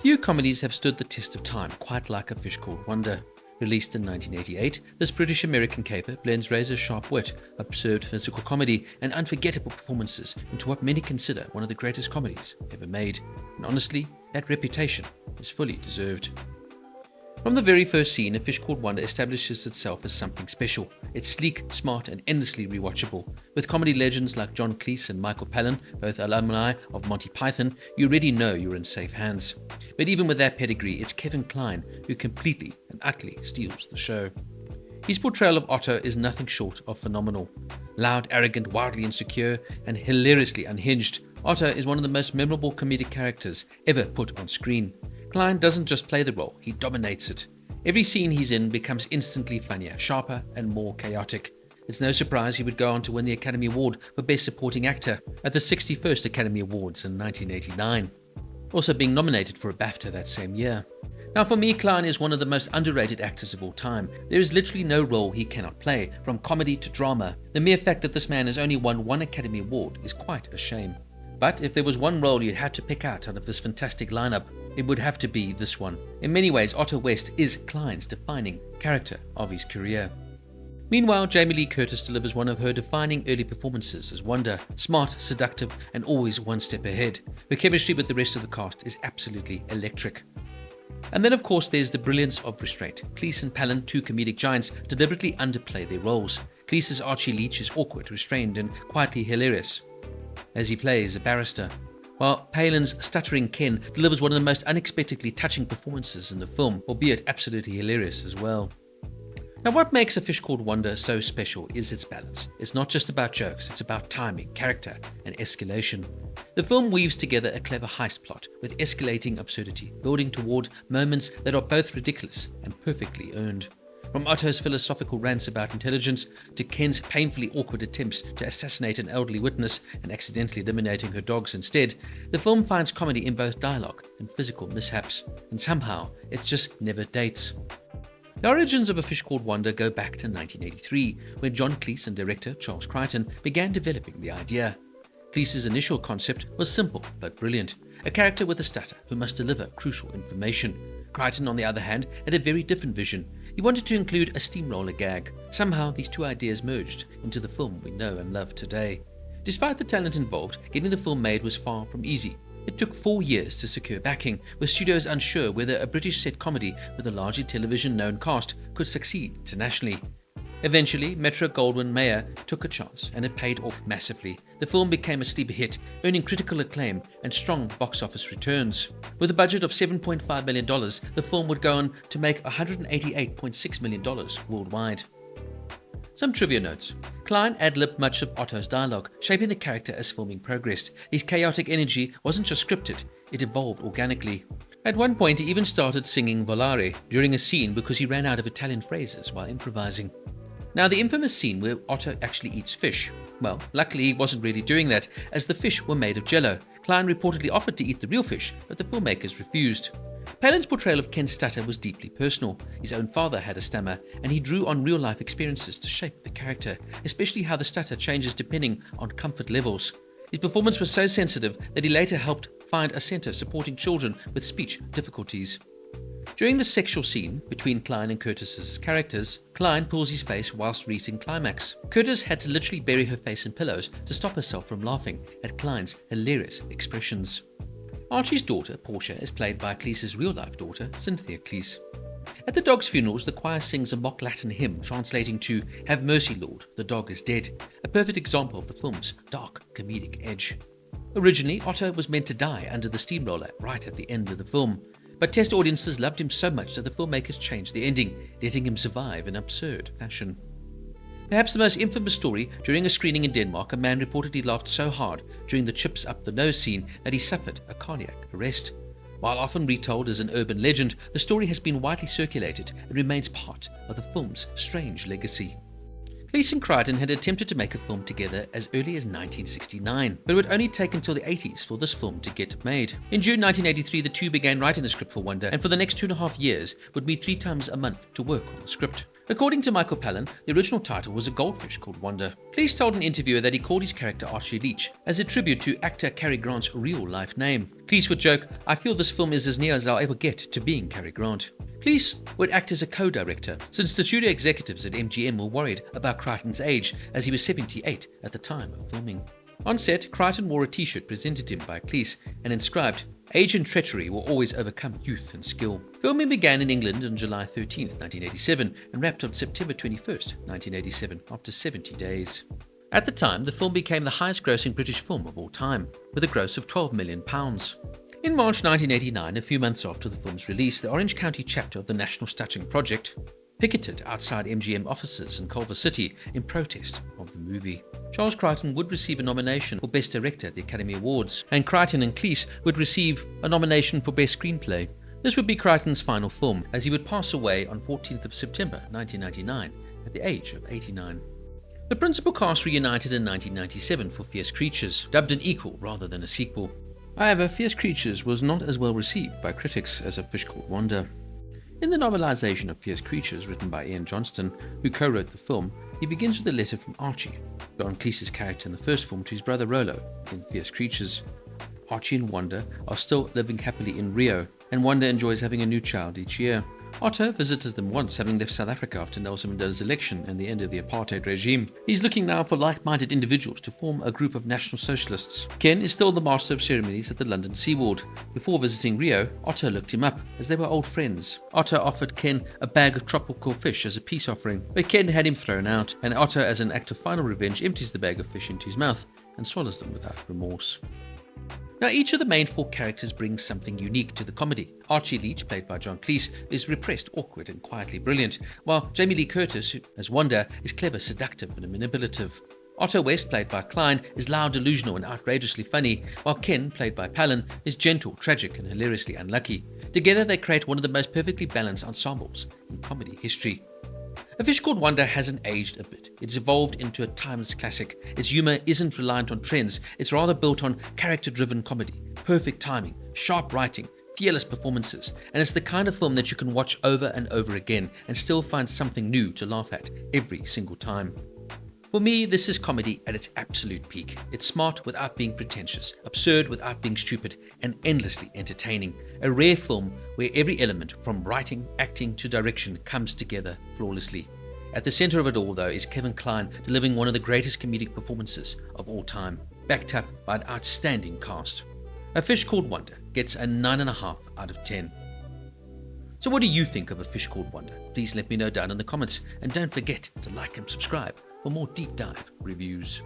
Few comedies have stood the test of time quite like A Fish Called Wanda. Released in 1988, this British-American caper blends razor-sharp wit, absurd physical comedy, and unforgettable performances into what many consider one of the greatest comedies ever made. And honestly, that reputation is fully deserved. From the very first scene, A Fish Called Wanda establishes itself as something special. It's sleek, smart, and endlessly rewatchable. With comedy legends like John Cleese and Michael Palin, both alumni of Monty Python, you already know you're in safe hands. But even with that pedigree, it's Kevin Kline who completely and utterly steals the show. His portrayal of Otto is nothing short of phenomenal. Loud, arrogant, wildly insecure, and hilariously unhinged, Otto is one of the most memorable comedic characters ever put on screen. Kline doesn't just play the role, he dominates it. Every scene he's in becomes instantly funnier, sharper, and more chaotic. It's no surprise he would go on to win the Academy Award for Best Supporting Actor at the 61st Academy Awards in 1989, also being nominated for a BAFTA that same year. Now for me, Kline is one of the most underrated actors of all time. There is literally no role he cannot play, from comedy to drama. The mere fact that this man has only won one Academy Award is quite a shame. But if there was one role you'd have to pick out of this fantastic lineup, it would have to be this one. In many ways, Otto West is Kline's defining character of his career. Meanwhile, Jamie Lee Curtis delivers one of her defining early performances as Wanda, smart, seductive, and always one step ahead. Her chemistry with the rest of the cast is absolutely electric. And then of course there's the brilliance of restraint. Cleese and Palin, two comedic giants, deliberately underplay their roles. Cleese's Archie Leach is awkward, restrained, and quietly hilarious as he plays a barrister, while Palin's stuttering Ken delivers one of the most unexpectedly touching performances in the film, albeit absolutely hilarious as well. Now what makes A Fish Called Wanda so special is its balance. It's not just about jokes, it's about timing, character, and escalation. The film weaves together a clever heist plot with escalating absurdity, building toward moments that are both ridiculous and perfectly earned. From Otto's philosophical rants about intelligence to Ken's painfully awkward attempts to assassinate an elderly witness and accidentally eliminating her dogs instead, the film finds comedy in both dialogue and physical mishaps, and somehow it just never dates. The origins of A Fish Called Wanda go back to 1983, when John Cleese and director Charles Crichton began developing the idea. Cleese's initial concept was simple but brilliant, a character with a stutter who must deliver crucial information. Crichton, on the other hand, had a very different vision. He wanted to include a steamroller gag. Somehow these two ideas merged into the film we know and love today. Despite the talent involved, getting the film made was far from easy. It took 4 years to secure backing, with studios unsure whether a British set comedy with a largely television-known cast could succeed internationally. Eventually, Metro-Goldwyn-Mayer took a chance, and it paid off massively. The film became a sleeper hit, earning critical acclaim and strong box office returns. With a budget of $7.5 million, the film would go on to make $188.6 million worldwide. Some trivia notes. Kline ad-libbed much of Otto's dialogue, shaping the character as filming progressed. His chaotic energy wasn't just scripted, it evolved organically. At one point, he even started singing Volare during a scene because he ran out of Italian phrases while improvising. Now, the infamous scene where Otto actually eats fish. Well, luckily he wasn't really doing that, as the fish were made of jello. Kline reportedly offered to eat the real fish, but the filmmakers refused. Palin's portrayal of Ken's stutter was deeply personal. His own father had a stammer, and he drew on real-life experiences to shape the character, especially how the stutter changes depending on comfort levels. His performance was so sensitive that he later helped find a centre supporting children with speech difficulties. During the sexual scene between Kline and Curtis's characters, Kline pulls his face whilst reaching climax. Curtis had to literally bury her face in pillows to stop herself from laughing at Kline's hilarious expressions. Archie's daughter, Portia, is played by Cleese's real-life daughter, Cynthia Cleese. At the dog's funerals, the choir sings a mock Latin hymn translating to "Have mercy, Lord, the dog is dead," a perfect example of the film's dark comedic edge. Originally, Otto was meant to die under the steamroller right at the end of the film, but test audiences loved him so much that the filmmakers changed the ending, letting him survive in absurd fashion. Perhaps the most infamous story, during a screening in Denmark, a man reportedly laughed so hard during the chips up the nose scene that he suffered a cardiac arrest. While often retold as an urban legend, the story has been widely circulated and remains part of the film's strange legacy. Cleese and Crichton had attempted to make a film together as early as 1969, but it would only take until the 80s for this film to get made. In June 1983, the two began writing the script for Wanda, and for the next 2.5 years would meet 3 times a month to work on the script. According to Michael Palin, the original title was A Goldfish Called Wanda. Cleese told an interviewer that he called his character Archie Leach as a tribute to actor Cary Grant's real-life name. Cleese would joke, "I feel this film is as near as I'll ever get to being Cary Grant." Cleese would act as a co-director, since the studio executives at MGM were worried about Crichton's age, as he was 78 at the time of filming. On set, Crichton wore a t-shirt presented him by Cleese and inscribed, "Age and treachery will always overcome youth and skill." Filming began in England on July 13, 1987 and wrapped on September 21, 1987 after 70 days. At the time, the film became the highest grossing British film of all time, with a gross of £12 million. In March 1989, a few months after the film's release, the Orange County chapter of the National Stuttering Project picketed outside MGM offices in Culver City in protest of the movie. Charles Crichton would receive a nomination for Best Director at the Academy Awards, and Crichton and Cleese would receive a nomination for Best Screenplay. This would be Crichton's final film, as he would pass away on 14th of September 1999 at the age of 89. The principal cast reunited in 1997 for Fierce Creatures, dubbed an equal rather than a sequel. However, Fierce Creatures was not as well received by critics as A Fish Called Wanda. In the novelization of Fierce Creatures, written by Ian Johnston, who co-wrote the film, he begins with a letter from Archie, John Cleese's character in the first film, to his brother Rolo in Fierce Creatures. Archie and Wanda are still living happily in Rio, and Wanda enjoys having a new child each year. Otto visited them once, having left South Africa after Nelson Mandela's election and the end of the apartheid regime. He's looking now for like-minded individuals to form a group of National Socialists. Ken is still the master of ceremonies at the London Seaward. Before visiting Rio, Otto looked him up, as they were old friends. Otto offered Ken a bag of tropical fish as a peace offering, but Ken had him thrown out, and Otto, as an act of final revenge, empties the bag of fish into his mouth and swallows them without remorse. Now, each of the main four characters brings something unique to the comedy. Archie Leach, played by John Cleese, is repressed, awkward, and quietly brilliant, while Jamie Lee Curtis, as Wanda, is clever, seductive, and manipulative. Otto West, played by Kline, is loud, delusional, and outrageously funny, while Ken, played by Palin, is gentle, tragic, and hilariously unlucky. Together, they create one of the most perfectly balanced ensembles in comedy history. A Fish Called Wanda hasn't aged a bit. It's evolved into a timeless classic. Its humor isn't reliant on trends. It's rather built on character-driven comedy, perfect timing, sharp writing, fearless performances, and it's the kind of film that you can watch over and over again and still find something new to laugh at every single time. For me, this is comedy at its absolute peak. It's smart without being pretentious, absurd without being stupid, and endlessly entertaining. A rare film where every element, from writing, acting to direction, comes together flawlessly. At the center of it all, though, is Kevin Kline delivering one of the greatest comedic performances of all time, backed up by an outstanding cast. A Fish Called Wanda gets a 9.5 out of 10. So what do you think of A Fish Called Wanda? Please let me know down in the comments, and don't forget to like and subscribe for more deep dive reviews.